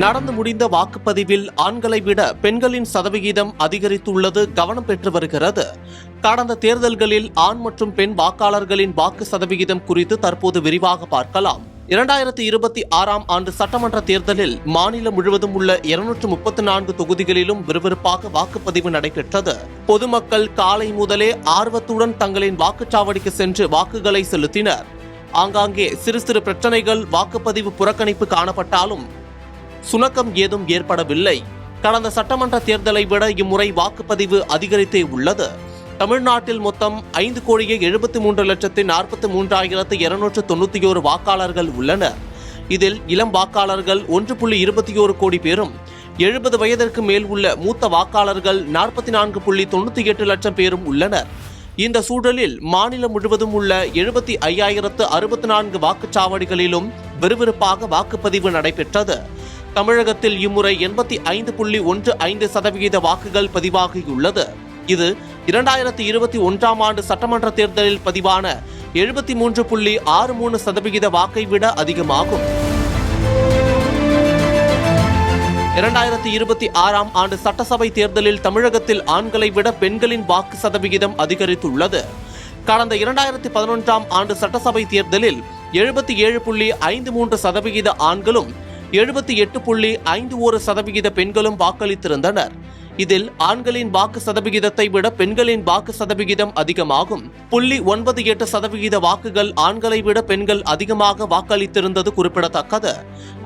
நடந்து முடிந்த வாக்குப்பதிவில் ஆண்களை விட பெண்களின் சதவிகிதம் அதிகரித்துள்ளது கவனம் பெற்று வருகிறது. கடந்த தேர்தல்களில் ஆண் மற்றும் பெண் வாக்காளர்களின் வாக்கு சதவிகிதம் குறித்து தற்போது விரிவாக பார்க்கலாம். 2026ஆம் ஆண்டு சட்டமன்ற தேர்தலில் மாநிலம் முழுவதும் உள்ள 234 தொகுதிகளிலும் விறுவிறுப்பாக வாக்குப்பதிவு நடைபெற்றது. பொதுமக்கள் காலை முதலே ஆர்வத்துடன் தங்களின் வாக்குச்சாவடிக்கு சென்று வாக்குகளை செலுத்தினர். ஆங்காங்கே சிறு சிறு பிரச்சனைகள், வாக்குப்பதிவு புறக்கணிப்பு காணப்பட்டாலும் சுணக்கம் ஏதும் ஏற்படவில்லை. கடந்த சட்டமன்ற தேர்தலை விட இம்முறை வாக்குப்பதிவு அதிகரித்தே உள்ளது. தமிழ்நாட்டில் மொத்தம் 5,73,43,291 வாக்காளர்கள் உள்ளனர். இதில் இளம் வாக்காளர்கள் 1.21 கோடி பேரும், 70 வயதிற்கு மேல் உள்ள மூத்த வாக்காளர்கள் 44.98 லட்சம் பேரும் உள்ளனர். இந்த சூழலில் மாநிலம் முழுவதும் உள்ள 75,064 வாக்குச்சாவடிகளிலும் விறுவிறுப்பாக வாக்குப்பதிவு நடைபெற்றது. தமிழகத்தில் இம்முறை 85.15% வாக்குகள் பதிவாகியுள்ளது. இது 2021ஆம் ஆண்டு சட்டமன்ற தேர்தலில் பதிவான 73.63% வாக்கை விட அதிகமாகும். 2026ஆம் ஆண்டு சட்டசபை தேர்தலில் தமிழகத்தில் ஆண்களை விட பெண்களின் வாக்கு சதவிகிதம் அதிகரித்துள்ளது. கடந்த 2011ஆம் ஆண்டு சட்டசபை தேர்தலில் 77.53% ஆண்களும் 78.51% பெண்களும் வாக்களித்திருந்தனர். இதில் ஆண்களின் வாக்கு சதவிகிதத்தை விட பெண்களின் வாக்கு சதவிகிதம் அதிகமாகும். 0.98% வாக்குகள் ஆண்களை விட பெண்கள் அதிகமாக வாக்களித்திருந்தது குறிப்பிடத்தக்கது.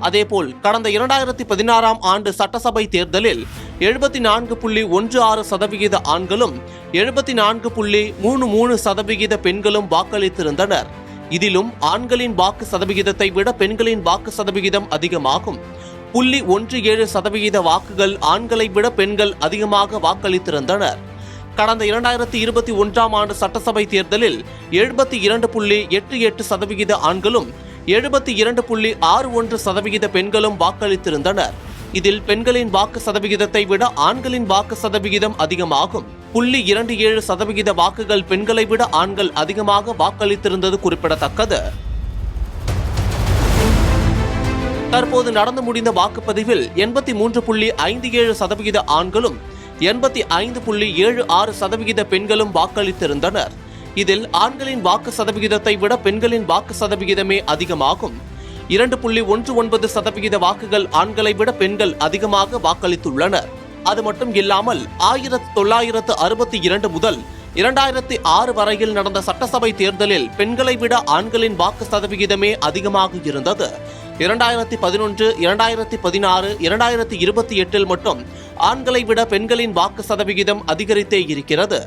அதேபோல் கடந்த 2016ஆம் ஆண்டு சட்டசபை தேர்தலில் 74.16% ஆண்களும் 74.33% பெண்களும் வாக்களித்திருந்தனர். இதிலும் ஆண்களின் வாக்கு சதவிகிதத்தை விட பெண்களின் வாக்கு சதவிகிதம் அதிகமாகும். 0.17% வாக்குகள் ஆண்களை விட பெண்கள் அதிகமாக வாக்களித்திருந்தனர். கடந்த 2021ஆம் ஆண்டு சட்டசபை தேர்தலில் 72.88% ஆண்களும் 72.61% பெண்களும் வாக்களித்திருந்தனர். இதில் பெண்களின் வாக்கு சதவிகிதத்தை விட ஆண்களின் வாக்கு சதவிகிதம் அதிகமாகும். 0.27% வாக்குகள் பெண்களை விட ஆண்கள் அதிகமாக வாக்களித்திருந்தது குறிப்பிடத்தக்கது. தற்போது நடந்து முடிந்த வாக்குப்பதிவில் 83.57% ஆண்களும் 85.76% பெண்களும் வாக்களித்திருந்தனர். இதில் ஆண்களின் வாக்கு சதவிகிதத்தை விட பெண்களின் வாக்கு சதவிகிதமே அதிகமாகும். 2.19% வாக்குகள் ஆண்களை விட பெண்கள் அதிகமாக வாக்களித்துள்ளனர். அது மட்டும் இல்லாமல் 1962 முதல் 2006 வரையில் நடந்த சட்டசபை தேர்தலில் பெண்களை விட ஆண்களின் வாக்கு சதவிகிதமே அதிகமாக இருந்தது. 2011, 2016, 2028 மட்டும் ஆண்களை விட பெண்களின் வாக்கு சதவிகிதம் அதிகரித்தே இருக்கிறது.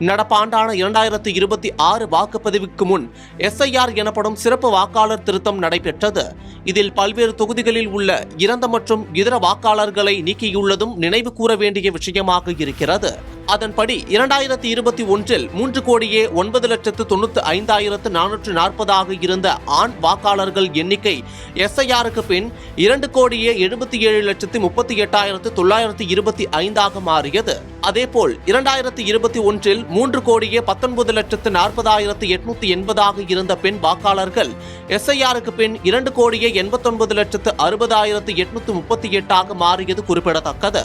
நடப்பாண்டான 2026 வாக்குப்பதிவுக்கு முன் SIR எனப்படும் சிறப்பு வாக்காளர் திருத்தம் நடைபெற்றது. இதில் பல்வேறு தொகுதிகளில் உள்ள இறந்த மற்றும் இதர வாக்காளர்களை நீக்கியுள்ளதும் நினைவு கூற வேண்டிய விஷயமாக இருக்கிறது. அதன்படி 2021இல் 3,09,95,440 இருந்த ஆண் வாக்காளர்கள் எண்ணிக்கை SIRக்கு பின் 2,77,38,925 மாறியது. அதேபோல் 2021இல் 3,19,40,880 இருந்த பெண் வாக்காளர்கள் SIRக்கு பின் 2,89,60,838 மாறியது குறிப்பிடத்தக்கது.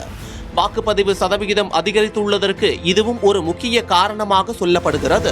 வாக்குப்பதிவு சதவிகிதம் அதிகரித்துள்ளதற்கு இதுவும் ஒரு முக்கிய காரணமாக சொல்லப்படுகிறது.